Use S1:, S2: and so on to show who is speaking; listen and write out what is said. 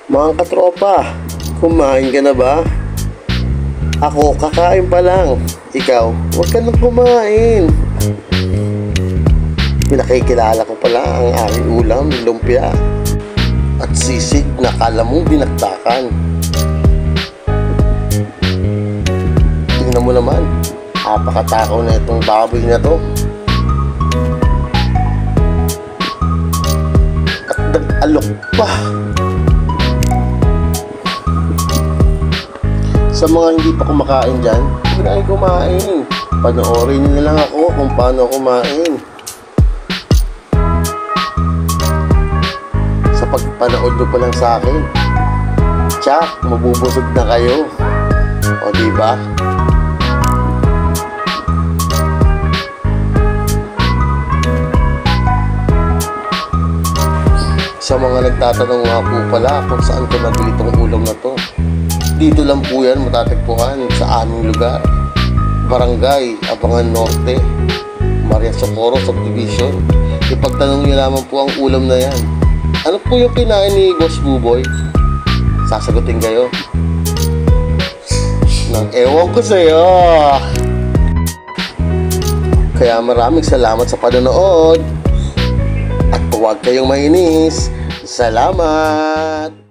S1: Mga katropa, kumain ka na ba? Ako, kakain pa lang. Ikaw, huwag ka nang kumain. Pinakikilala ko pala ang aking ulam, lumpia at sisig na kala mong binaktakan. Tingnan mo naman, napakatakaw na itong baboy na to. At nag-alok pa. Sa mga hindi pa kumakain dyan, huwag na kayo kumain. Panoorin nyo na lang ako kung paano kumain. Sa pagpanood nyo pa lang sa akin, tsak, mabubusog na kayo. O diba? Sa mga nagtatanong nga po pala kung saan ko nabili itong ulam na to, dito lang po yan matatagpuan sa aming lugar, Barangay Abangan Norte, Maria Socorro Subdivision. Ipagtanong niyo lamang po ang ulam na yan. Ano po yung kinain ni Boss Buboy? Sasagutin kayo nang ewan ko sa'yo. Kaya maraming salamat sa panonood at huwag kayong mainis. Salamat!